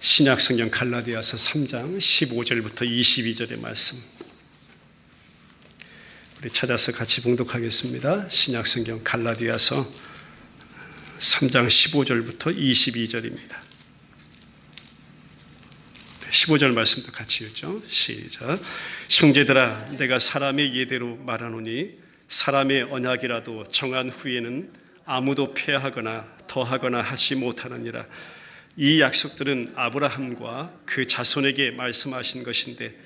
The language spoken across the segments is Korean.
신약성경 갈라디아서 3장 15절부터 22절의 말씀, 우리 찾아서 같이 봉독하겠습니다. 신약성경 갈라디아서 3장 15절부터 22절입니다. 15절 말씀도 같이 읽죠. 시작. 형제들아, 내가 사람의 예대로 말하노니 사람의 언약이라도 정한 후에는 아무도 폐하거나 더하거나 하지 못하느니라. 이 약속들은 아브라함과 그 자손에게 말씀하신 것인데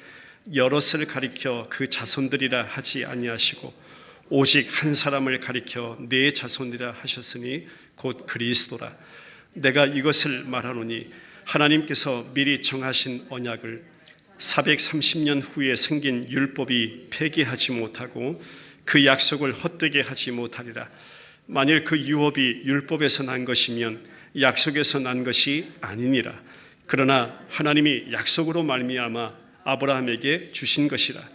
여럿을 가리켜 그 자손들이라 하지 아니하시고 오직 한 사람을 가리켜 네 자손이라 하셨으니 곧 그리스도라. 내가 이것을 말하노니 하나님께서 미리 정하신 언약을 430년 후에 생긴 율법이 폐기하지 못하고 그 약속을 헛되게 하지 못하리라. 만일 그 유업이 율법에서 난 것이면 약속에서 난 것이 아니니라. 그러나 하나님이 약속으로 말미암아 아브라함에게 주신 것이라.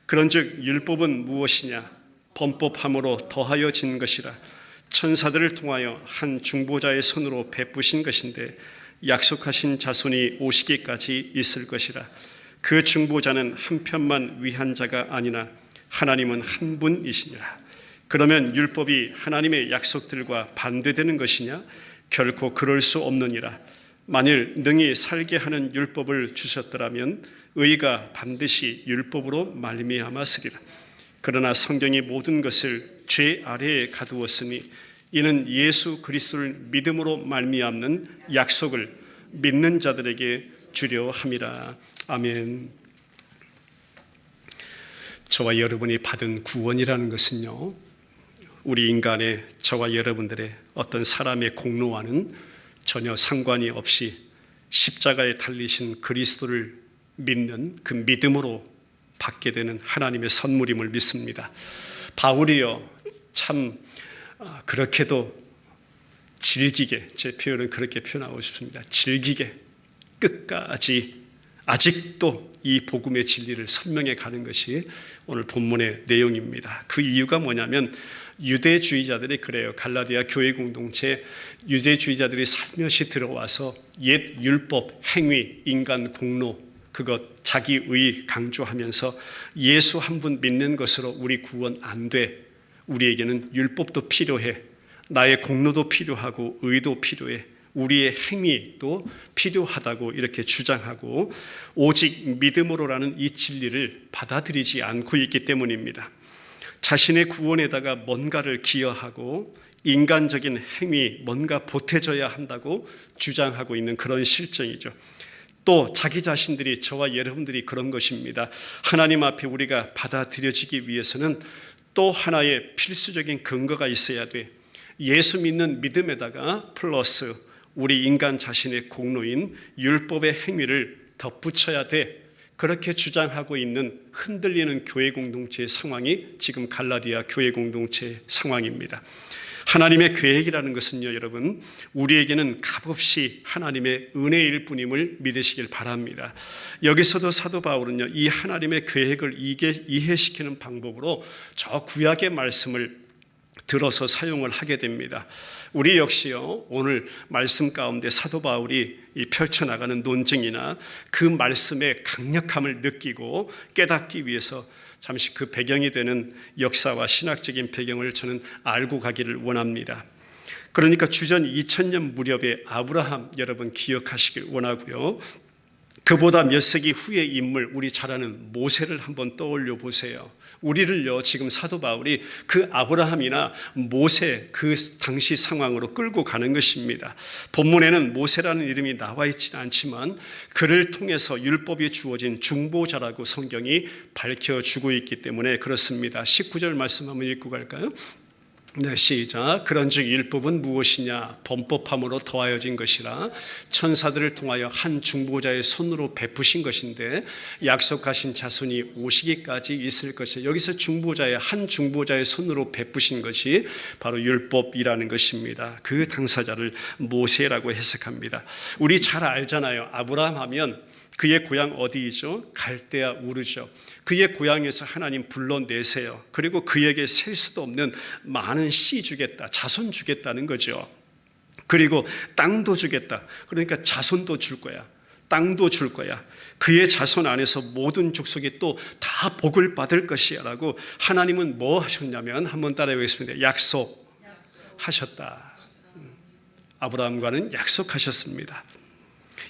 그런즉 율법은 무엇이냐? 범법함으로 더하여진 것이라. 천사들을 통하여 한 중보자의 손으로 베푸신 것인데 약속하신 자손이 오시기까지 있을 것이라. 그 중보자는 한편만 위한 자가 아니나 하나님은 한 분이시니라. 그러면 율법이 하나님의 약속들과 반대되는 것이냐? 결코 그럴 수 없느니라. 만일 능히 살게 하는 율법을 주셨더라면 의가 반드시 율법으로 말미암았으리라. 그러나 성경이 모든 것을 죄 아래에 가두었으니 이는 예수 그리스도를 믿음으로 말미암는 약속을 믿는 자들에게 주려 함이라. 아멘. 저와 여러분이 받은 구원이라는 것은요, 우리 인간의, 저와 여러분들의 어떤 사람의 공로와는 전혀 상관이 없이 십자가에 달리신 그리스도를 믿는 그 믿음으로 받게 되는 하나님의 선물임을 믿습니다. 바울이요, 참 그렇게도 질기게, 제 표현은 그렇게 표현하고 싶습니다. 질기게 끝까지 아직도 이 복음의 진리를 설명해 가는 것이 오늘 본문의 내용입니다. 그 이유가 뭐냐면 유대주의자들이 그래요. 갈라디아 교회 공동체 유대주의자들이 살며시 들어와서 옛 율법, 행위, 인간 공로, 그것 자기의 강조하면서 예수 한 분 믿는 것으로 우리 구원 안 돼. 우리에게는 율법도 필요해. 나의 공로도 필요하고 의도 필요해. 우리의 행위도 필요하다고 이렇게 주장하고 오직 믿음으로라는 이 진리를 받아들이지 않고 있기 때문입니다. 자신의 구원에다가 뭔가를 기여하고 인간적인 행위, 뭔가 보태져야 한다고 주장하고 있는 그런 실정이죠. 또 자기 자신들이, 저와 여러분들이 그런 것입니다. 하나님 앞에 우리가 받아들여지기 위해서는 또 하나의 필수적인 근거가 있어야 돼. 예수 믿는 믿음에다가 플러스 우리 인간 자신의 공로인 율법의 행위를 덧붙여야 돼. 그렇게 주장하고 있는 흔들리는 교회 공동체의 상황이 지금 갈라디아 교회 공동체의 상황입니다. 하나님의 계획이라는 것은요, 여러분, 우리에게는 값없이 하나님의 은혜일 뿐임을 믿으시길 바랍니다. 여기서도 사도 바울은요, 이 하나님의 계획을 이해시키는 방법으로 저 구약의 말씀을 들어서 사용을 하게 됩니다. 우리 역시요, 오늘 말씀 가운데 사도 바울이 펼쳐나가는 논증이나 그 말씀의 강력함을 느끼고 깨닫기 위해서 잠시 그 배경이 되는 역사와 신학적인 배경을 저는 알고 가기를 원합니다. 그러니까 주전 2000년 무렵에 아브라함 여러분 기억하시길 원하고요, 그보다 몇 세기 후의 인물, 우리 잘 아는 모세를 한번 떠올려 보세요. 우리를요, 지금 사도 바울이 그 아브라함이나 모세 그 당시 상황으로 끌고 가는 것입니다. 본문에는 모세라는 이름이 나와 있지는 않지만 그를 통해서 율법이 주어진 중보자라고 성경이 밝혀주고 있기 때문에 그렇습니다. 19절 말씀 한번 읽고 갈까요? 네, 시작. 그런즉 율법은 무엇이냐? 범법함으로 더하여진 것이라. 천사들을 통하여 한 중보자의 손으로 베푸신 것인데 약속하신 자손이 오시기까지 있을 것이에요. 여기서 한 중보자의 손으로 베푸신 것이 바로 율법이라는 것입니다. 그 당사자를 모세라고 해석합니다. 우리 잘 알잖아요. 아브라함 하면 그의 고향 어디이죠? 갈대아 우르죠. 그의 고향에서 하나님 불러내세요. 그리고 그에게 셀 수도 없는 많은 씨 주겠다, 자손 주겠다는 거죠. 그리고 땅도 주겠다. 그러니까 자손도 줄 거야. 땅도 줄 거야. 그의 자손 안에서 모든 족속이 또 다 복을 받을 것이야 라고 하나님은 뭐 하셨냐면 한번 따라해 보겠습니다. 약속하셨다. 아브라함과는 약속하셨습니다.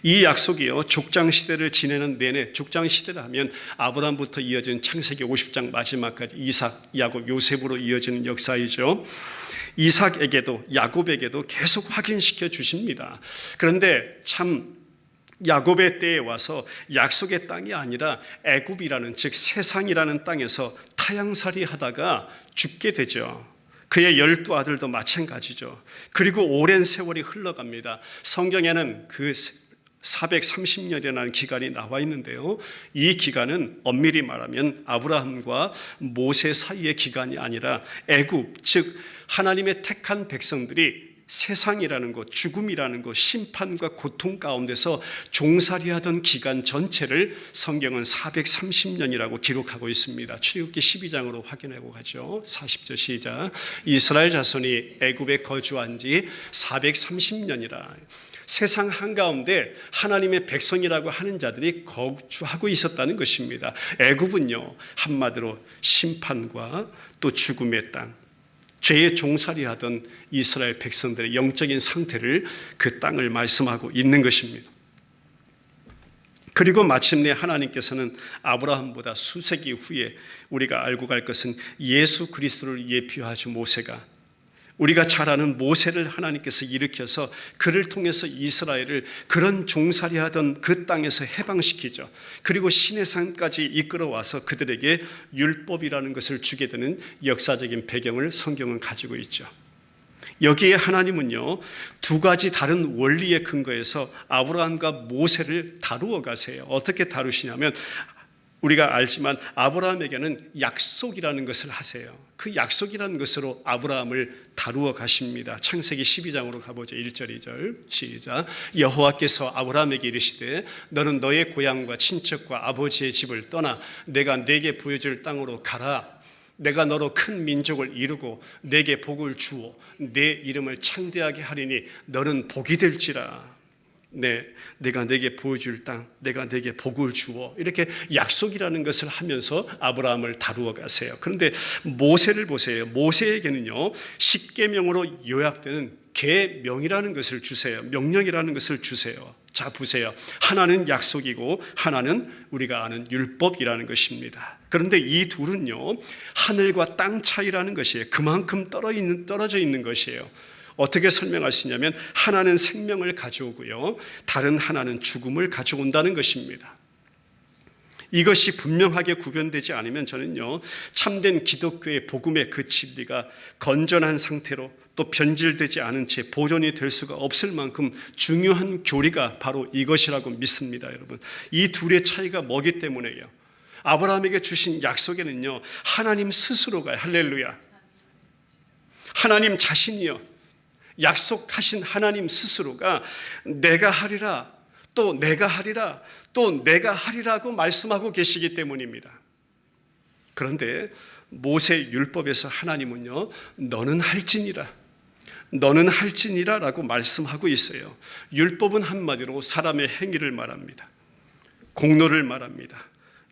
이 약속이요, 족장시대를 지내는 내내, 족장시대를 하면 아브라함부터 이어진 창세기 50장 마지막까지 이삭, 야곱, 요셉으로 이어지는 역사이죠. 이삭에게도 야곱에게도 계속 확인시켜 주십니다. 그런데 참 야곱의 때에 와서 약속의 땅이 아니라 애굽이라는, 즉 세상이라는 땅에서 타향살이 하다가 죽게 되죠. 그의 12아들도 마찬가지죠. 그리고 오랜 세월이 흘러갑니다. 성경에는 그 430년이라는 기간이 나와 있는데요, 이 기간은 엄밀히 말하면 아브라함과 모세 사이의 기간이 아니라 애굽, 즉 하나님의 택한 백성들이 세상이라는 것, 죽음이라는 것, 심판과 고통 가운데서 종살이하던 기간 전체를 성경은 430년이라고 기록하고 있습니다. 출애굽기 12장으로 확인하고 가죠. 40절 시작. 이스라엘 자손이 애굽에 거주한 지 430년이라. 세상 한가운데 하나님의 백성이라고 하는 자들이 거주하고 있었다는 것입니다. 애굽은요, 한마디로 심판과 또 죽음의 땅, 죄의 종살이하던 이스라엘 백성들의 영적인 상태를, 그 땅을 말씀하고 있는 것입니다. 그리고 마침내 하나님께서는 아브라함보다 수세기 후에 우리가 알고 갈 것은 예수 그리스도를 예표하신 모세가, 우리가 잘 아는 모세를 하나님께서 일으켜서 그를 통해서 이스라엘을 그런 종살이하던 그 땅에서 해방시키죠. 그리고 시내산까지 이끌어와서 그들에게 율법이라는 것을 주게 되는 역사적인 배경을 성경은 가지고 있죠. 여기에 하나님은요, 두 가지 다른 원리의 근거에서 아브라함과 모세를 다루어 가세요. 어떻게 다루시냐면, 우리가 알지만 아브라함에게는 약속이라는 것을 하세요. 그 약속이라는 것으로 아브라함을 다루어 가십니다. 창세기 12장으로 가보죠. 1절 2절 시작. 여호와께서 아브라함에게 이르시되 너는 너의 고향과 친척과 아버지의 집을 떠나 내가 네게 보여줄 땅으로 가라. 내가 너로 큰 민족을 이루고 네게 복을 주어 네 이름을 창대하게 하리니 너는 복이 될지라. 내가 내게 보여줄 땅, 내가 내게 복을 주어, 이렇게 약속이라는 것을 하면서 아브라함을 다루어 가세요. 그런데 모세를 보세요. 모세에게는요, 십계명으로 요약되는 계명이라는 것을 주세요. 명령이라는 것을 주세요. 자, 보세요. 하나는 약속이고 하나는 우리가 아는 율법이라는 것입니다. 그런데 이 둘은요, 하늘과 땅 차이라는 것이에요. 그만큼 떨어져 있는 것이에요. 어떻게 설명할 수 있냐면, 하나는 생명을 가져오고요, 다른 하나는 죽음을 가져온다는 것입니다. 이것이 분명하게 구별되지 않으면 저는요, 참된 기독교의 복음의 그 진리가 건전한 상태로 또 변질되지 않은 채 보존이 될 수가 없을 만큼 중요한 교리가 바로 이것이라고 믿습니다. 여러분, 이 둘의 차이가 뭐기 때문에요? 아브라함에게 주신 약속에는요, 하나님 스스로가, 할렐루야, 하나님 자신이요, 약속하신 하나님 스스로가 내가 하리라, 또 내가 하리라, 또 내가 하리라고 말씀하고 계시기 때문입니다. 그런데 모세 율법에서 하나님은요, 너는 할지니라, 너는 할지니라 라고 말씀하고 있어요. 율법은 한마디로 사람의 행위를 말합니다. 공로를 말합니다.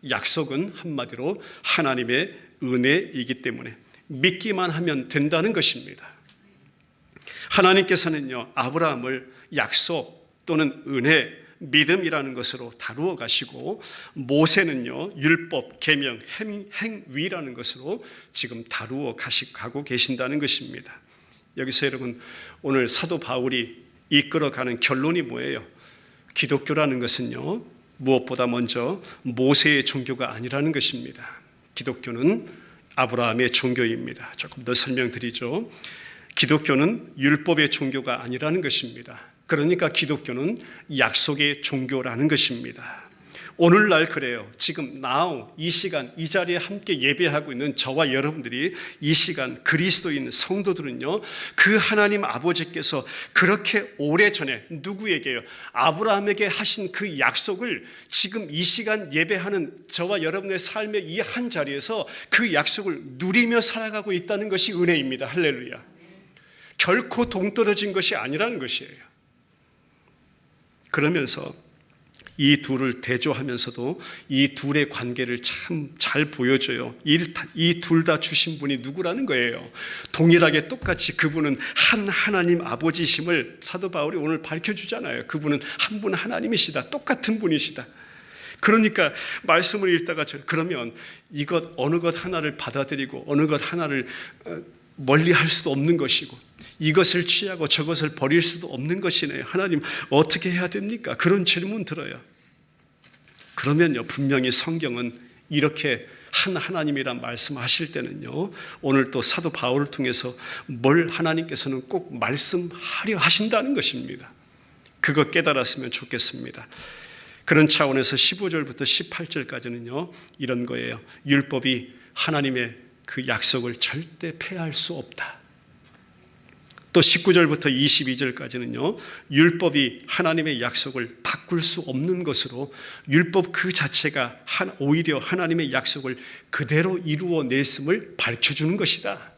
약속은 한마디로 하나님의 은혜이기 때문에 믿기만 하면 된다는 것입니다. 하나님께서는요, 아브라함을 약속 또는 은혜, 믿음이라는 것으로 다루어 가시고, 모세는요, 율법, 계명, 행위라는 것으로 지금 다루어 가고 계신다는 것입니다. 여기서 여러분, 오늘 사도 바울이 이끌어가는 결론이 뭐예요? 기독교라는 것은요, 무엇보다 먼저 모세의 종교가 아니라는 것입니다. 기독교는 아브라함의 종교입니다. 조금 더 설명드리죠. 기독교는 율법의 종교가 아니라는 것입니다. 그러니까 기독교는 약속의 종교라는 것입니다. 오늘날 그래요. 지금 now 이 시간 이 자리에 함께 예배하고 있는 저와 여러분들이 이 시간 그리스도인 성도들은요, 그 하나님 아버지께서 그렇게 오래전에 누구에게요? 아브라함에게 하신 그 약속을 지금 이 시간 예배하는 저와 여러분의 삶의 이 한 자리에서 그 약속을 누리며 살아가고 있다는 것이 은혜입니다. 할렐루야. 결코 동떨어진 것이 아니라는 것이에요. 그러면서 이 둘을 대조하면서도 이 둘의 관계를 참 잘 보여줘요. 이 둘 다 주신 분이 누구라는 거예요. 동일하게 똑같이 그분은 한 하나님 아버지심을 사도 바울이 오늘 밝혀주잖아요. 그분은 한 분 하나님이시다. 똑같은 분이시다. 그러니까 말씀을 읽다가 그러면 이것 어느 것 하나를 받아들이고 어느 것 하나를 멀리할 수도 없는 것이고 이것을 취하고 저것을 버릴 수도 없는 것이네요. 하나님 어떻게 해야 됩니까? 그런 질문 들어요. 그러면요, 분명히 성경은 이렇게 한 하나님이란 말씀하실 때는요, 오늘 또 사도 바울을 통해서 뭘 하나님께서는 꼭 말씀하려 하신다는 것입니다. 그거 깨달았으면 좋겠습니다. 그런 차원에서 15절부터 18절까지는요 이런 거예요. 율법이 하나님의 그 약속을 절대 폐할 수 없다. 또 19절부터 22절까지는요 율법이 하나님의 약속을 바꿀 수 없는 것으로 율법 그 자체가 오히려 하나님의 약속을 그대로 이루어냈음을 밝혀주는 것이다.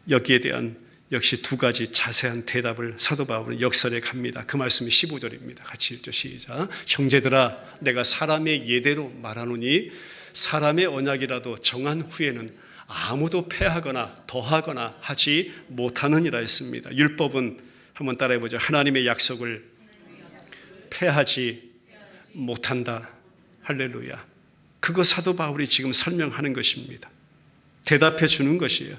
여기에 대한 역시 두 가지 자세한 대답을 사도 바울은 역설에 갑니다. 그 말씀이 15절입니다. 같이 읽죠. 시작. 형제들아, 내가 사람의 예대로 말하노니 사람의 언약이라도 정한 후에는 아무도 폐하거나 더하거나 하지 못하느니라 했습니다. 율법은 한번 따라해보죠. 하나님의 약속을 폐하지 못한다. 할렐루야. 그거 사도 바울이 지금 설명하는 것입니다. 대답해 주는 것이에요.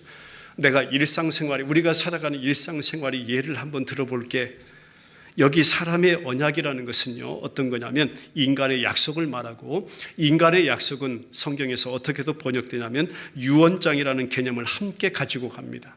내가 일상생활이 우리가 살아가는 일상생활이 예를 한번 들어볼게. 여기 사람의 언약이라는 것은요 어떤 거냐면 인간의 약속을 말하고, 인간의 약속은 성경에서 어떻게도 번역되냐면 유언장이라는 개념을 함께 가지고 갑니다.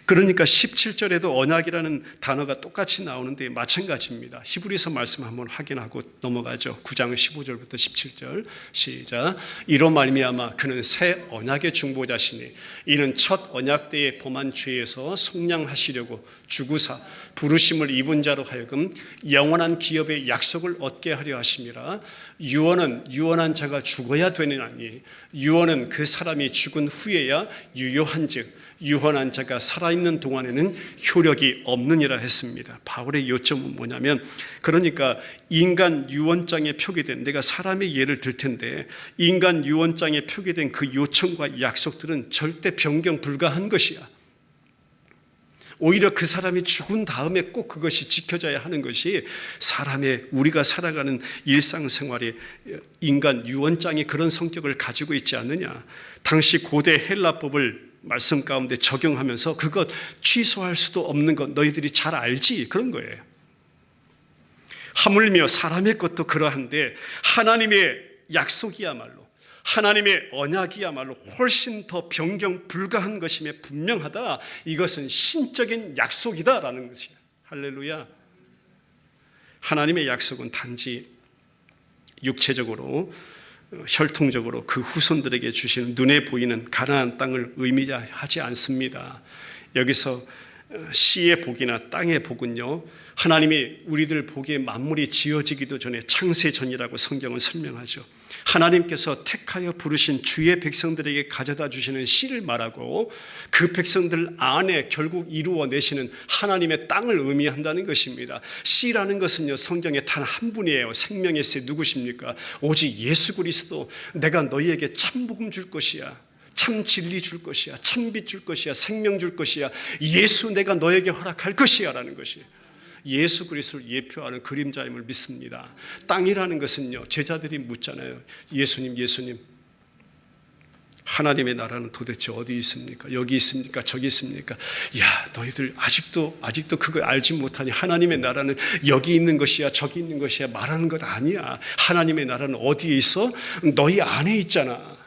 그러니까 17절에도 언약이라는 단어가 똑같이 나오는데 마찬가지입니다. 히브리서 말씀 한번 확인하고 넘어가죠. 9장 15절부터 17절 시작. 이로 말미암아 그는 새 언약의 중보자시니 이는 첫 언약 때의 범한 죄에서 속량하시려고 주구사 부르심을 입은 자로 하여금 영원한 기업의 약속을 얻게 하려 하심이라. 유언은 유언한 자가 죽어야 되느니 유언은 그 사람이 죽은 후에야 유효한즉 유언한 자가 살아있는 동안에는 효력이 없느니라 했습니다. 바울의 요점은 뭐냐면, 그러니까 인간 유언장에 표기된, 내가 사람의 예를 들 텐데 인간 유언장에 표기된 그 요청과 약속들은 절대 변경 불가한 것이야. 오히려 그 사람이 죽은 다음에 꼭 그것이 지켜져야 하는 것이 사람의 우리가 살아가는 일상생활에 인간 유언장이 그런 성격을 가지고 있지 않느냐. 당시 고대 헬라법을 말씀 가운데 적용하면서 그것 취소할 수도 없는 것 너희들이 잘 알지, 그런 거예요. 하물며 사람의 것도 그러한데 하나님의 약속이야말로, 하나님의 언약이야말로 훨씬 더 변경 불가한 것임에 분명하다. 이것은 신적인 약속이다라는 것이에요. 할렐루야. 하나님의 약속은 단지 육체적으로 혈통적으로 그 후손들에게 주시는 눈에 보이는 가나안 땅을 의미하지 않습니다. 여기서 씨의 복이나 땅의 복은요, 하나님이 우리들 보기에 만물이 지어지기도 전에 창세 전이라고 성경은 설명하죠. 하나님께서 택하여 부르신 주의 백성들에게 가져다 주시는 씨를 말하고 그 백성들 안에 결국 이루어내시는 하나님의 땅을 의미한다는 것입니다. 씨라는 것은요 성경에 단 한 분이에요. 생명의 씨 누구십니까? 오직 예수 그리스도. 내가 너희에게 참복음 줄 것이야, 참 진리 줄 것이야, 참빛 줄 것이야, 생명 줄 것이야, 예수 내가 너에게 허락할 것이야 라는 것이에요. 예수 그리스도를 예표하는 그림자임을 믿습니다. 땅이라는 것은요, 제자들이 묻잖아요. 예수님 하나님의 나라는 도대체 어디 있습니까? 여기 있습니까? 저기 있습니까? 야, 너희들 아직도 그걸 알지 못하니 하나님의 나라는 여기 있는 것이야 저기 있는 것이야 말하는 것 아니야. 하나님의 나라는 어디에 있어? 너희 안에 있잖아.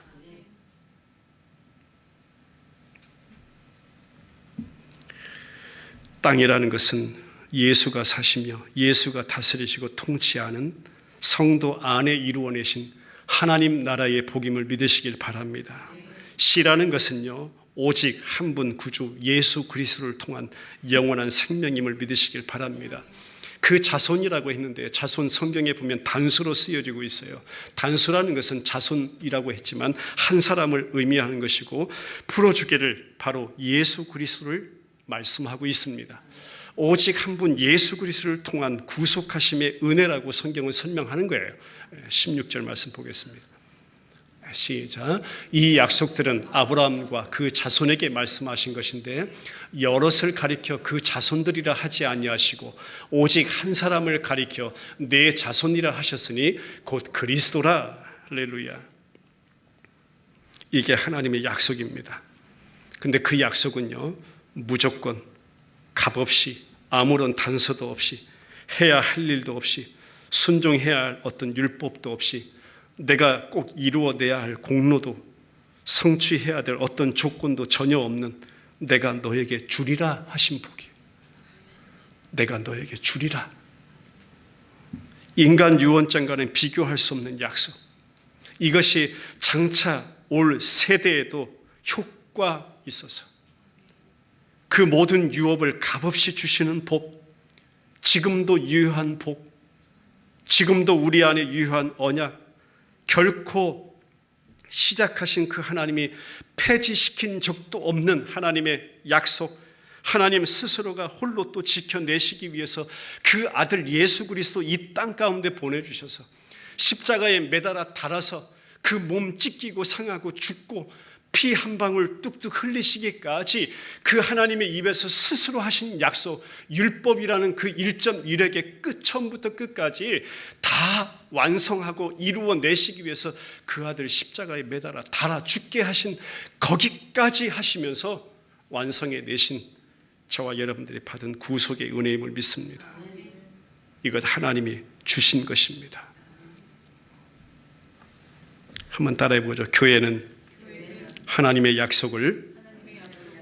땅이라는 것은 예수가 사시며 예수가 다스리시고 통치하는 성도 안에 이루어내신 하나님 나라의 복임을 믿으시길 바랍니다. 씨라는 것은요 오직 한 분 구주 예수 그리스도를 통한 영원한 생명임을 믿으시길 바랍니다. 그 자손이라고 했는데 자손 성경에 보면 단수로 쓰여지고 있어요. 단수라는 것은 자손이라고 했지만 한 사람을 의미하는 것이고 풀어주기를 바로 예수 그리스도를 말씀하고 있습니다. 오직 한 분 예수 그리스도를 통한 구속하심의 은혜라고 성경은 설명하는 거예요. 16절 말씀 보겠습니다. 시작. 이 약속들은 아브라함과 그 자손에게 말씀하신 것인데 여럿을 가리켜 그 자손들이라 하지 아니하시고 오직 한 사람을 가리켜 내 자손이라 하셨으니 곧 그리스도라. 할렐루야. 이게 하나님의 약속입니다. 근데 그 약속은요, 무조건 값없이 아무런 단서도 없이 해야 할 일도 없이 순종해야 할 어떤 율법도 없이 내가 꼭 이루어내야 할 공로도 성취해야 될 어떤 조건도 전혀 없는 내가 너에게 주리라 하신 복이에요. 내가 너에게 주리라. 인간 유언장과는 비교할 수 없는 약속. 이것이 장차 올 세대에도 효과 있어서 그 모든 유업을 값없이 주시는 복, 지금도 유효한 복, 지금도 우리 안에 유효한 언약, 결코 시작하신 그 하나님이 폐지시킨 적도 없는 하나님의 약속, 하나님 스스로가 홀로 또 지켜내시기 위해서 그 아들 예수 그리스도 이 땅 가운데 보내주셔서 십자가에 매달아 달아서 그 몸 찢기고 상하고 죽고 피 한 방울 뚝뚝 흘리시기까지 그 하나님의 입에서 스스로 하신 약속, 율법이라는 그 1.1획의 끝, 처음부터 끝까지 다 완성하고 이루어내시기 위해서 그 아들 십자가에 매달아 달아 죽게 하신 거기까지 하시면서 완성해내신 저와 여러분들이 받은 구속의 은혜임을 믿습니다. 이것 하나님이 주신 것입니다. 한번 따라해보죠. 교회는 하나님의 약속을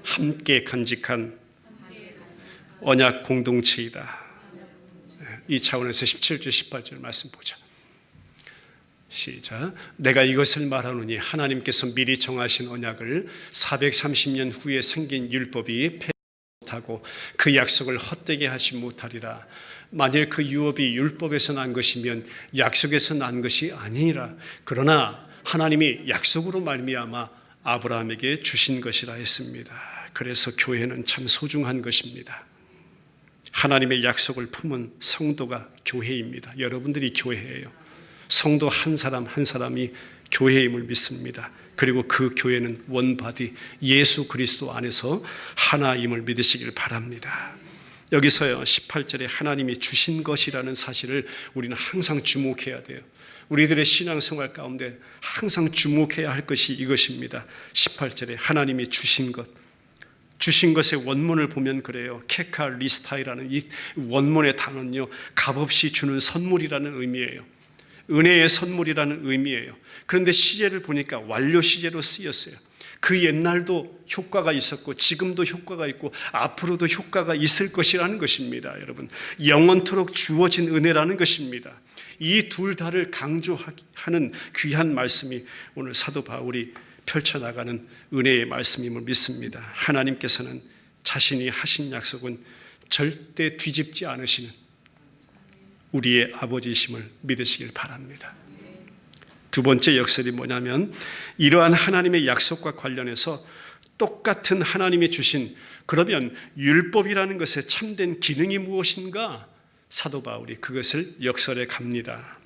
함께 간직한 언약 공동체이다. 이 차원에서 17절 18절 말씀 보자. 시작. 내가 이것을 말하노니 하나님께서 미리 정하신 언약을 430년 후에 생긴 율법이 폐하지 못하고 그 약속을 헛되게 하지 못하리라. 만일 그 유업이 율법에서 난 것이면 약속에서 난 것이 아니니라. 그러나 하나님이 약속으로 말미암아 아브라함에게 주신 것이라 했습니다. 그래서 교회는 참 소중한 것입니다. 하나님의 약속을 품은 성도가 교회입니다. 여러분들이 교회예요. 성도 한 사람 한 사람이 교회임을 믿습니다. 그리고 그 교회는 원바디 예수 그리스도 안에서 하나임을 믿으시길 바랍니다. 여기서요 18절에 하나님이 주신 것이라는 사실을 우리는 항상 주목해야 돼요. 우리들의 신앙생활 가운데 항상 주목해야 할 것이 이것입니다. 18절에 하나님이 주신 것, 주신 것의 원문을 보면 그래요. 케칼리스타이라는 이 원문의 단어는요, 값없이 주는 선물이라는 의미예요. 은혜의 선물이라는 의미예요. 그런데 시제를 보니까 완료 시제로 쓰였어요. 그 옛날도 효과가 있었고 지금도 효과가 있고 앞으로도 효과가 있을 것이라는 것입니다. 여러분, 영원토록 주어진 은혜라는 것입니다. 이 둘 다를 강조하는 귀한 말씀이 오늘 사도 바울이 펼쳐나가는 은혜의 말씀임을 믿습니다. 하나님께서는 자신이 하신 약속은 절대 뒤집지 않으시는 우리의 아버지이심을 믿으시길 바랍니다. 두 번째 역설이 뭐냐면 이러한 하나님의 약속과 관련해서 똑같은 하나님이 주신, 그러면 율법이라는 것의 참된 기능이 무엇인가? 사도 바울이 그것을 역설해 갑니다.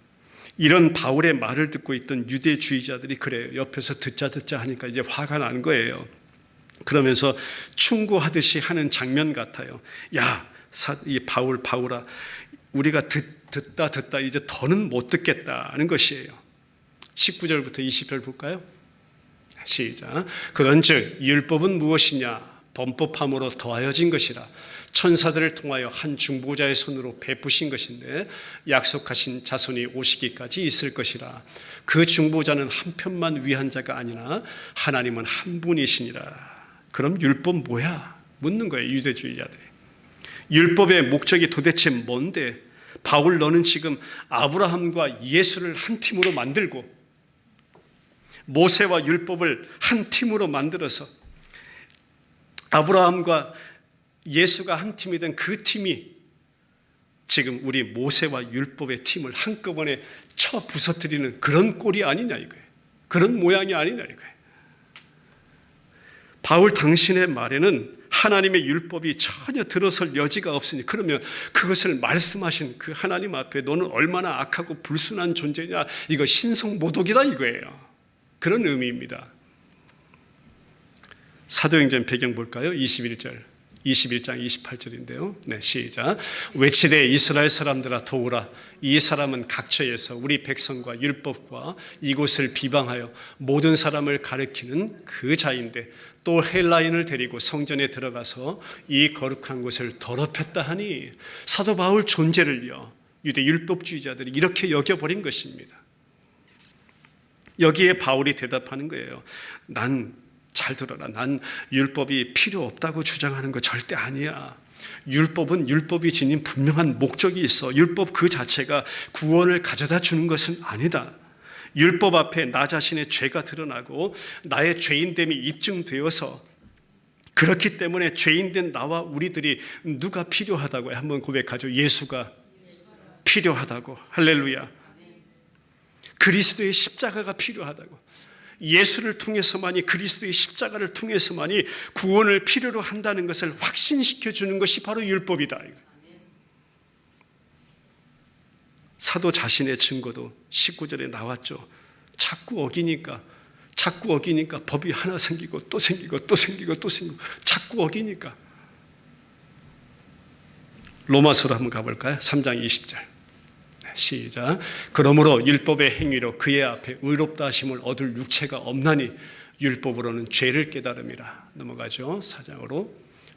이런 바울의 말을 듣고 있던 유대주의자들이 그래요. 옆에서 듣자 하니까 이제 화가 난 거예요. 그러면서 충고하듯이 하는 장면 같아요. 야, 이 바울아, 우리가 듣다 이제 더는 못 듣겠다는 것이에요. 19절부터 20절 볼까요? 시작. 그런즉 율법은 무엇이냐? 범법함으로 더하여진 것이라. 천사들을 통하여 한 중보자의 손으로 베푸신 것인데 약속하신 자손이 오시기까지 있을 것이라. 그 중보자는 한 편만 위한 자가 아니나 하나님은 한 분이시니라. 그럼 율법 뭐야? 묻는 거예요, 유대주의자들이. 율법의 목적이 도대체 뭔데? 바울, 너는 지금 아브라함과 예수를 한 팀으로 만들고 모세와 율법을 한 팀으로 만들어서 아브라함과 예수가 한 팀이 된 그 팀이 지금 우리 모세와 율법의 팀을 한꺼번에 쳐 부서뜨리는 그런 꼴이 아니냐 이거예요. 그런 모양이 아니냐 이거예요. 바울 당신의 말에는 하나님의 율법이 전혀 들어설 여지가 없으니, 그러면 그것을 말씀하신 그 하나님 앞에 너는 얼마나 악하고 불순한 존재냐, 이거 신성모독이다 이거예요. 그런 의미입니다. 사도행전 배경 볼까요? 21장 28절인데요. 네, 시작. 외치되 이스라엘 사람들아 도우라. 이 사람은 각처에서 우리 백성과 율법과 이곳을 비방하여 모든 사람을 가리키는 그 자인데 또 헬라인을 데리고 성전에 들어가서 이 거룩한 곳을 더럽혔다 하니, 사도 바울 존재를요 유대 율법주의자들이 이렇게 여겨버린 것입니다. 여기에 바울이 대답하는 거예요. 잘 들어라. 난 율법이 필요 없다고 주장하는 거 절대 아니야. 율법이 지닌 분명한 목적이 있어. 율법 그 자체가 구원을 가져다 주는 것은 아니다. 율법 앞에 나 자신의 죄가 드러나고 나의 죄인됨이 입증되어서, 그렇기 때문에 죄인된 나와 우리들이 누가 필요하다고요? 한번 고백하죠. 예수가 필요하다고. 할렐루야. 그리스도의 십자가가 필요하다고. 예수를 통해서만이, 그리스도의 십자가를 통해서만이 구원을 필요로 한다는 것을 확신시켜 주는 것이 바로 율법이다. 사도 자신의 증거도 19절에 나왔죠. 자꾸 어기니까 법이 하나 생기고 또 생기고 또 생기고 또 생기고 자꾸 어기니까. 로마서로 한번 가볼까요? 3장 20절. 시작. 그러므로 율법의 행위로 그의 앞에 의롭다 하심을 얻을 육체가 없나니 율법으로는 죄를 깨달음이라. 넘어가죠. 4장으로.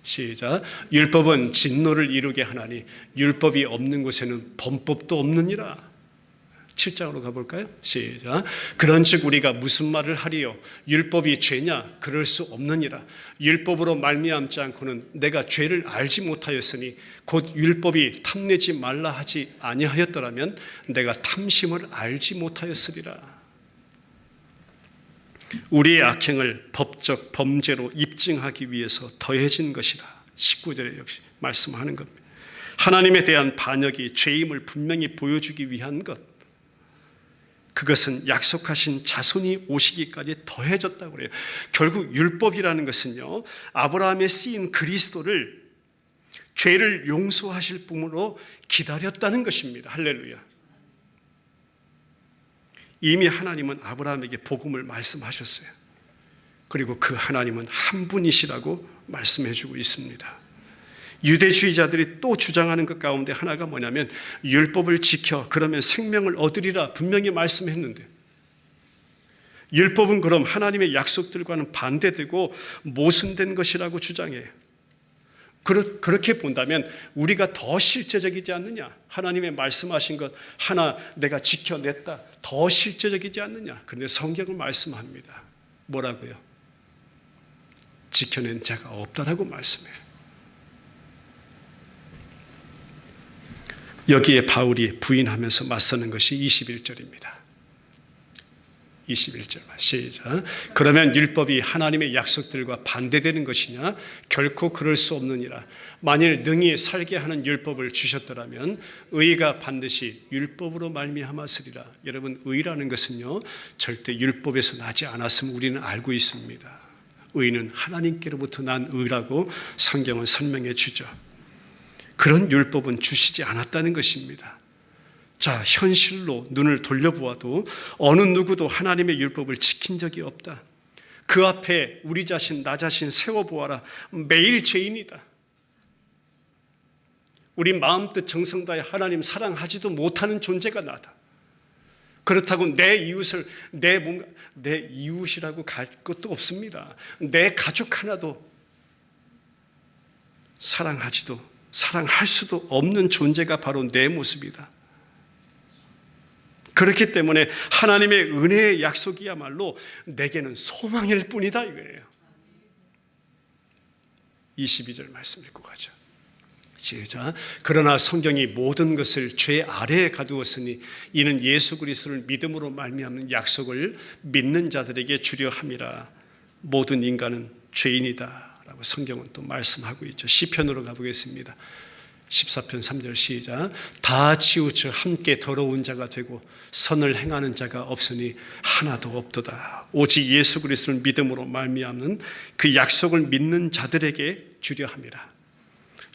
시작. 율법은 진노를 이루게 하나니 율법이 없는 곳에는 범법도 없느니라. 7장으로 가볼까요? 시작. 그런즉 우리가 무슨 말을 하리요? 율법이 죄냐? 그럴 수 없느니라. 율법으로 말미암지 않고는 내가 죄를 알지 못하였으니 곧 율법이 탐내지 말라 하지 아니하였더라면 내가 탐심을 알지 못하였으리라. 우리의 악행을 법적 범죄로 입증하기 위해서 더해진 것이라. 19절에 역시 말씀하는 겁니다. 하나님에 대한 반역이 죄임을 분명히 보여주기 위한 것, 그것은 약속하신 자손이 오시기까지 더해졌다고 그래요. 결국 율법이라는 것은요, 아브라함에 쓰인 그리스도를 죄를 용서하실 분으로 기다렸다는 것입니다. 할렐루야. 이미 하나님은 아브라함에게 복음을 말씀하셨어요. 그리고 그 하나님은 한 분이시라고 말씀해 주고 있습니다. 유대주의자들이 또 주장하는 것 가운데 하나가 뭐냐면, 율법을 지켜 그러면 생명을 얻으리라 분명히 말씀했는데, 율법은 그럼 하나님의 약속들과는 반대되고 모순된 것이라고 주장해요. 그렇게 본다면 우리가 더 실제적이지 않느냐? 하나님의 말씀하신 것 하나 내가 지켜냈다, 더 실제적이지 않느냐? 그런데 성경은 말씀합니다. 뭐라고요? 지켜낸 자가 없다라고 말씀해요. 여기에 바울이 부인하면서 맞서는 것이 21절입니다. 21절 시작. 그러면 율법이 하나님의 약속들과 반대되는 것이냐? 결코 그럴 수 없느니라. 만일 능히 살게 하는 율법을 주셨더라면 의가 반드시 율법으로 말미암았으리라. 여러분, 의라는 것은요 절대 율법에서 나지 않았음을 우리는 알고 있습니다. 의는 하나님께로부터 난 의라고 성경은 설명해 주죠. 그런 율법은 주시지 않았다는 것입니다. 자, 현실로 눈을 돌려보아도 어느 누구도 하나님의 율법을 지킨 적이 없다. 그 앞에 우리 자신, 나 자신 세워보아라. 매일 죄인이다. 우리 마음뜻 정성 다해 하나님 사랑하지도 못하는 존재가 나다. 그렇다고 내 이웃을 내 이웃이라고 갈 것도 없습니다. 내 가족 하나도 사랑할 수도 없는 존재가 바로 내 모습이다. 그렇기 때문에 하나님의 은혜의 약속이야말로 내게는 소망일 뿐이다 이거예요. 22절 말씀 읽고 가죠. 시작. 그러나 성경이 모든 것을 죄 아래에 가두었으니 이는 예수 그리스도를 믿음으로 말미암는 약속을 믿는 자들에게 주려 함이라. 모든 인간은 죄인이다 라고 성경은 또 말씀하고 있죠. 시편으로 가보겠습니다. 14편 3절 시작. 다 치우쳐 함께 더러운 자가 되고 선을 행하는 자가 없으니 하나도 없도다. 오직 예수 그리스도를 믿음으로 말미암는 그 약속을 믿는 자들에게 주려 함이라.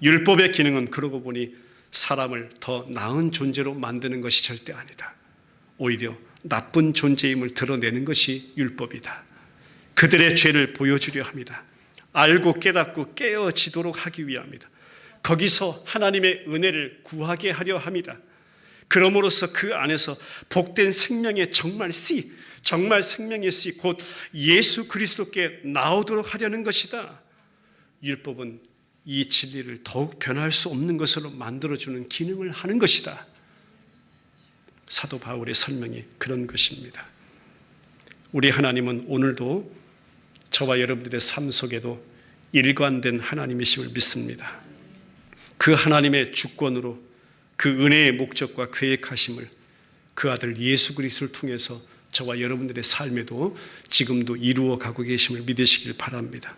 율법의 기능은 그러고 보니 사람을 더 나은 존재로 만드는 것이 절대 아니다. 오히려 나쁜 존재임을 드러내는 것이 율법이다. 그들의 죄를 보여주려 합니다. 알고 깨닫고 깨어지도록 하기 위함이다. 거기서 하나님의 은혜를 구하게 하려 합니다. 그러므로서 그 안에서 복된 생명의 정말 생명의 씨, 곧 예수 그리스도께 나오도록 하려는 것이다. 율법은 이 진리를 더욱 변할 수 없는 것으로 만들어주는 기능을 하는 것이다. 사도 바울의 설명이 그런 것입니다. 우리 하나님은 오늘도 저와 여러분들의 삶 속에도 일관된 하나님이심을 믿습니다. 그 하나님의 주권으로 그 은혜의 목적과 계획하심을 그 아들 예수 그리스도를 통해서 저와 여러분들의 삶에도 지금도 이루어 가고 계심을 믿으시길 바랍니다.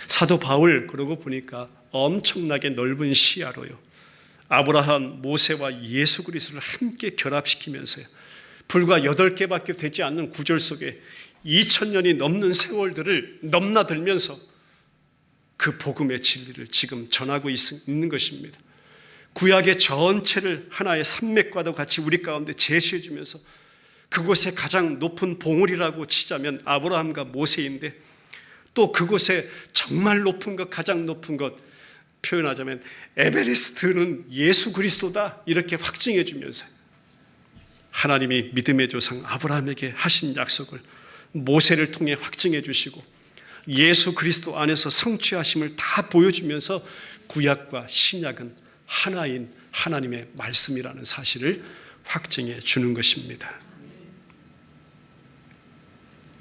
사도 바울 그러고 보니까 엄청나게 넓은 시야로요, 아브라함, 모세와 예수 그리스도를 함께 결합시키면서요, 불과 8개밖에 되지 않는 구절 속에 2000년이 넘는 세월들을 넘나들면서 그 복음의 진리를 지금 전하고 있는 것입니다. 구약의 전체를 하나의 산맥과도 같이 우리 가운데 제시해 주면서 그곳에 가장 높은 봉우리라고 치자면 아브라함과 모세인데, 또 그곳에 정말 높은 것, 가장 높은 것 표현하자면 에베레스트는 예수 그리스도다, 이렇게 확증해 주면서 하나님이 믿음의 조상 아브라함에게 하신 약속을 모세를 통해 확증해 주시고 예수 그리스도 안에서 성취하심을 다 보여주면서 구약과 신약은 하나인 하나님의 말씀이라는 사실을 확증해 주는 것입니다.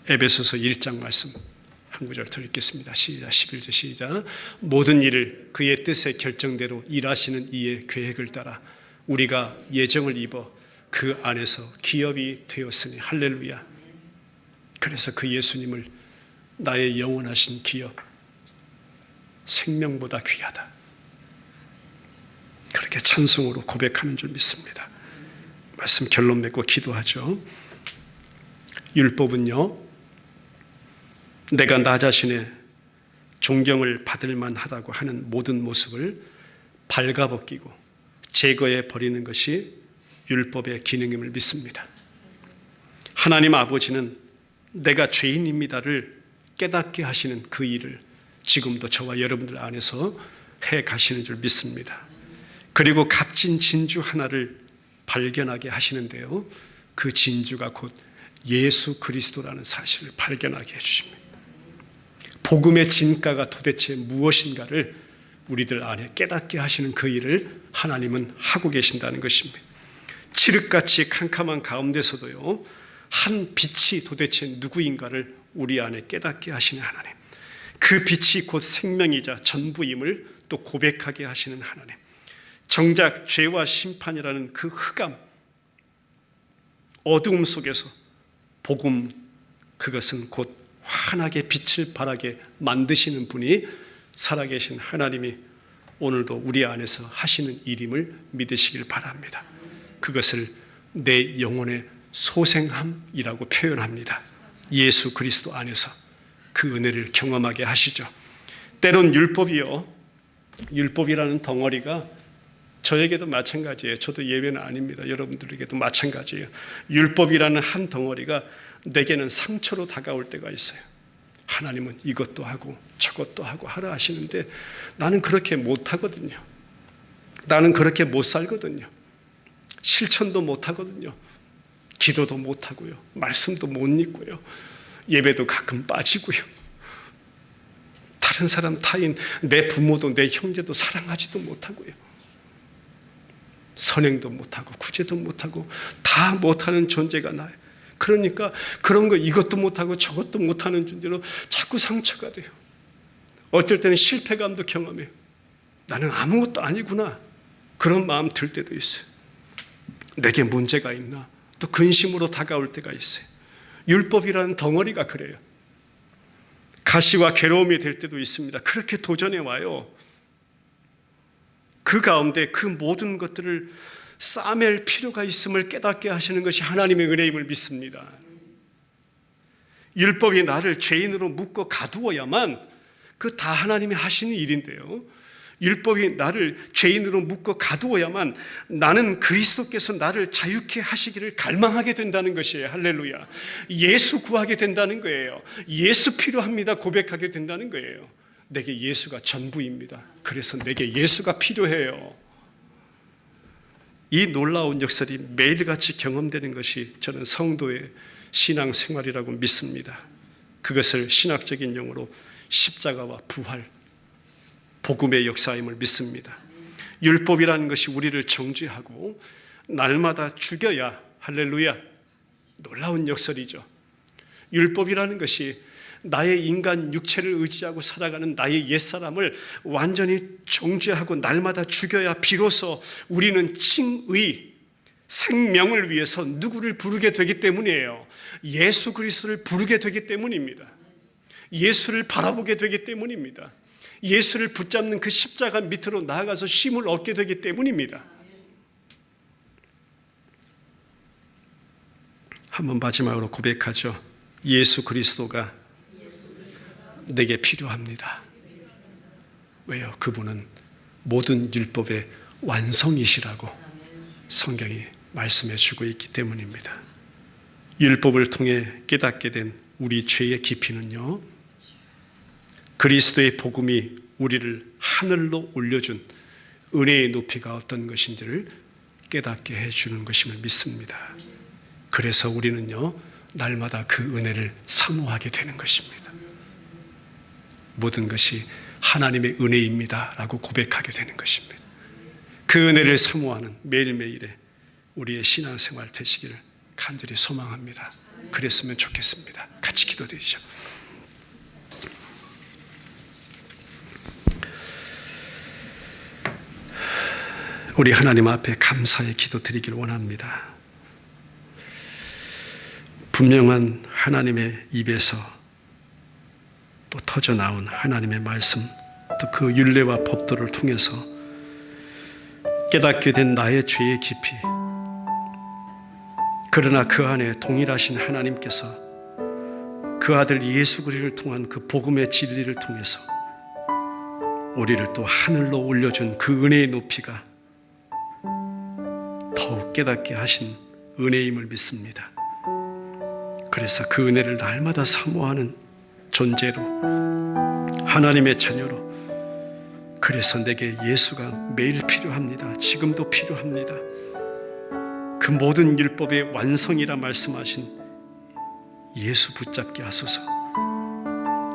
에베소서 1장 말씀 한 구절 더 읽겠습니다. 시작. 11절 시작. 모든 일을 그의 뜻의 결정대로 일하시는 이의 계획을 따라 우리가 예정을 입어 그 안에서 기업이 되었으니 할렐루야. 그래서 그 예수님을 나의 영원하신 기업, 생명보다 귀하다, 그렇게 찬송으로 고백하는 줄 믿습니다. 말씀 결론 맺고 기도하죠. 율법은요, 내가 나 자신의 존경을 받을 만하다고 하는 모든 모습을 발가벗기고 제거해 버리는 것이 율법의 기능임을 믿습니다. 하나님 아버지는 내가 죄인입니다를 깨닫게 하시는 그 일을 지금도 저와 여러분들 안에서 해 가시는 줄 믿습니다. 그리고 값진 진주 하나를 발견하게 하시는데요, 그 진주가 곧 예수 그리스도라는 사실을 발견하게 해주십니다. 복음의 진가가 도대체 무엇인가를 우리들 안에 깨닫게 하시는 그 일을 하나님은 하고 계신다는 것입니다. 칠흑같이 캄캄한 가운데서도요, 한 빛이 도대체 누구인가를 우리 안에 깨닫게 하시는 하나님, 그 빛이 곧 생명이자 전부임을 또 고백하게 하시는 하나님, 정작 죄와 심판이라는 그 흑암, 어두움 속에서 복음, 그것은 곧 환하게 빛을 발하게 만드시는 분이 살아계신 하나님이 오늘도 우리 안에서 하시는 일임을 믿으시길 바랍니다. 그것을 내 영혼의 소생함이라고 표현합니다. 예수 그리스도 안에서 그 은혜를 경험하게 하시죠. 때론 율법이라는 덩어리가 저에게도 마찬가지예요. 저도 예외는 아닙니다. 여러분들에게도 마찬가지예요. 율법이라는 한 덩어리가 내게는 상처로 다가올 때가 있어요. 하나님은 이것도 하고 저것도 하고 하라 하시는데 나는 그렇게 못하거든요. 나는 그렇게 못 살거든요. 실천도 못하거든요. 기도도 못하고요, 말씀도 못 읽고요, 예배도 가끔 빠지고요, 다른 사람 타인 내 부모도 내 형제도 사랑하지도 못하고요, 선행도 못하고 구제도 못하고 다 못하는 존재가 나요. 그러니까 그런 거 이것도 못하고 저것도 못하는 존재로 자꾸 상처가 돼요. 어쩔 때는 실패감도 경험해요. 나는 아무것도 아니구나, 그런 마음 들 때도 있어요. 내게 문제가 있나, 또 근심으로 다가올 때가 있어요. 율법이라는 덩어리가 그래요. 가시와 괴로움이 될 때도 있습니다. 그렇게 도전해 와요. 그 가운데 그 모든 것들을 싸맬 필요가 있음을 깨닫게 하시는 것이 하나님의 은혜임을 믿습니다. 율법이 나를 죄인으로 묶어 가두어야만 그 다 하나님이 하시는 일인데요, 율법이 나를 죄인으로 묶어 가두어야만 나는 그리스도께서 나를 자유케 하시기를 갈망하게 된다는 것이에요. 할렐루야. 예수 구하게 된다는 거예요. 예수 필요합니다 고백하게 된다는 거예요. 내게 예수가 전부입니다. 그래서 내게 예수가 필요해요. 이 놀라운 역설이 매일같이 경험되는 것이 저는 성도의 신앙생활이라고 믿습니다. 그것을 신학적인 용어로 십자가와 부활, 복음의 역사임을 믿습니다. 율법이라는 것이 우리를 정죄하고 날마다 죽여야, 할렐루야, 놀라운 역설이죠. 율법이라는 것이 나의 인간 육체를 의지하고 살아가는 나의 옛사람을 완전히 정죄하고 날마다 죽여야 비로소 우리는 칭의, 생명을 위해서 누구를 부르게 되기 때문이에요. 예수 그리스도를 부르게 되기 때문입니다. 예수를 바라보게 되기 때문입니다. 예수를 붙잡는 그 십자가 밑으로 나아가서 쉼을 얻게 되기 때문입니다. 한번 마지막으로 고백하죠. 예수 그리스도가 내게 필요합니다. 왜요? 그분은 모든 율법의 완성이시라고 성경이 말씀해 주고 있기 때문입니다. 율법을 통해 깨닫게 된 우리 죄의 깊이는요, 그리스도의 복음이 우리를 하늘로 올려준 은혜의 높이가 어떤 것인지를 깨닫게 해주는 것임을 믿습니다. 그래서 우리는요, 날마다 그 은혜를 사모하게 되는 것입니다. 모든 것이 하나님의 은혜입니다 라고 고백하게 되는 것입니다. 그 은혜를 사모하는 매일매일의 우리의 신앙생활 되시기를 간절히 소망합니다. 그랬으면 좋겠습니다. 같이 기도드리죠. 우리 하나님 앞에 감사의 기도 드리길 원합니다. 분명한 하나님의 입에서 또 터져나온 하나님의 말씀, 또 그 율례와 법도를 통해서 깨닫게 된 나의 죄의 깊이, 그러나 그 안에 동일하신 하나님께서 그 아들 예수 그리스도를 통한 그 복음의 진리를 통해서 우리를 또 하늘로 올려준 그 은혜의 높이가 더욱 깨닫게 하신 은혜임을 믿습니다. 그래서 그 은혜를 날마다 사모하는 존재로, 하나님의 자녀로, 그래서 내게 예수가 매일 필요합니다. 지금도 필요합니다. 그 모든 율법의 완성이라 말씀하신 예수 붙잡게 하소서,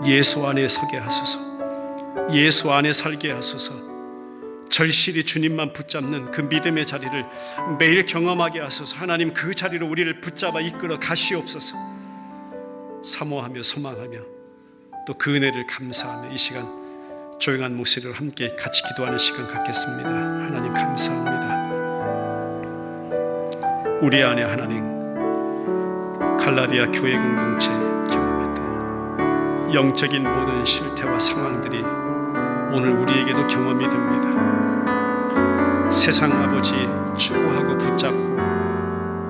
예수 안에 서게 하소서, 예수 안에 살게 하소서, 절실히 주님만 붙잡는 그 믿음의 자리를 매일 경험하게 하소서. 하나님, 그 자리로 우리를 붙잡아 이끌어 가시옵소서. 사모하며 소망하며 또 그 은혜를 감사하며 이 시간 조용한 목소리로 함께 같이 기도하는 시간 갖겠습니다. 하나님 감사합니다. 우리 안에 하나님, 갈라디아 교회 공동체 경험했던 영적인 모든 실태와 상황들이 오늘 우리에게도 경험이 됩니다. 세상 아버지 추구하고 붙잡고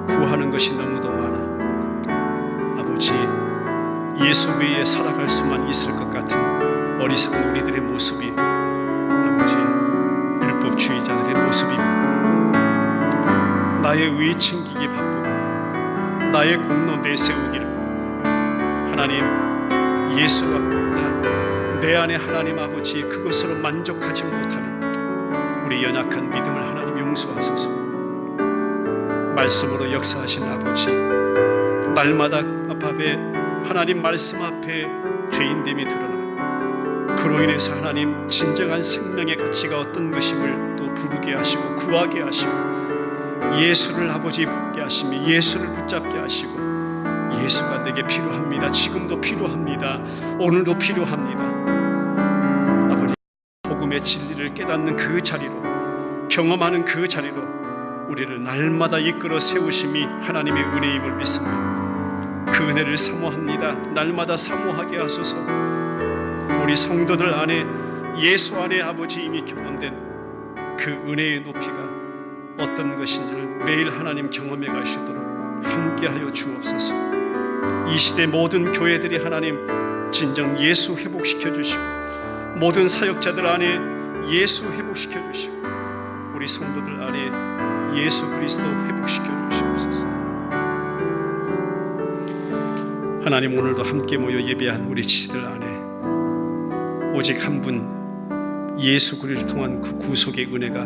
구하는 것이 너무도 많아 아버지, 예수 외에 살아갈 수만 있을 것 같은 어리석은 우리들의 모습이 아버지 율법주의자들의 모습입니다. 나의 의 챙기기 바쁘고 나의 공로 내세우기를, 하나님 예수가 내 안에 하나님 아버지 그것으로 만족하지 못하는 우리 연약한 믿음을 하나님 용서하소서. 말씀으로 역사하신 아버지, 날마다 앞에 하나님 말씀 앞에 죄인됨이 드러나 그로 인해서 하나님 진정한 생명의 가치가 어떤 것임을 또 부르게 하시고 구하게 하시고 예수를 아버지 붙게 하시며 예수를 붙잡게 하시고, 예수가 내게 필요합니다. 지금도 필요합니다. 오늘도 필요합니다. 아버지, 복음의 진리를 깨닫는 그 자리로, 경험하는 그 자리로 우리를 날마다 이끌어 세우심이 하나님의 은혜임을 믿습니다. 그 은혜를 사모합니다. 날마다 사모하게 하소서. 우리 성도들 안에 예수 안에 아버지 이미 경험된 그 은혜의 높이가 어떤 것인지를 매일 하나님 경험해 가시도록 함께하여 주옵소서. 이 시대 모든 교회들이 하나님 진정 예수 회복시켜 주시고, 모든 사역자들 안에 예수 회복시켜 주시고, 우리 성도들 안에 예수 그리스도 회복시켜 주시옵소서. 하나님, 오늘도 함께 모여 예배한 우리 지체들 안에 오직 한 분 예수 그리스도를 통한 그 구속의 은혜가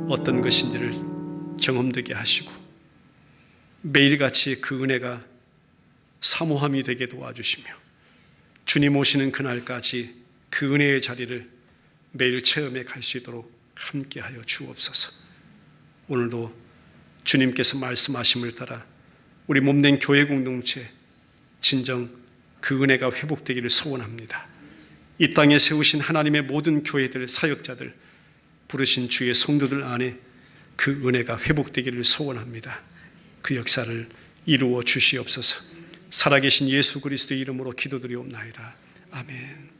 어떤 것인지를 경험되게 하시고, 매일같이 그 은혜가 사모함이 되게 도와주시며, 주님 오시는 그날까지 그 은혜의 자리를 매일 체험해 갈 수 있도록 함께하여 주옵소서. 오늘도 주님께서 말씀하심을 따라 우리 몸된 교회 공동체 진정 그 은혜가 회복되기를 소원합니다. 이 땅에 세우신 하나님의 모든 교회들, 사역자들, 부르신 주의 성도들 안에 그 은혜가 회복되기를 소원합니다. 그 역사를 이루어 주시옵소서. 살아계신 예수 그리스도의 이름으로 기도드리옵나이다. 아멘.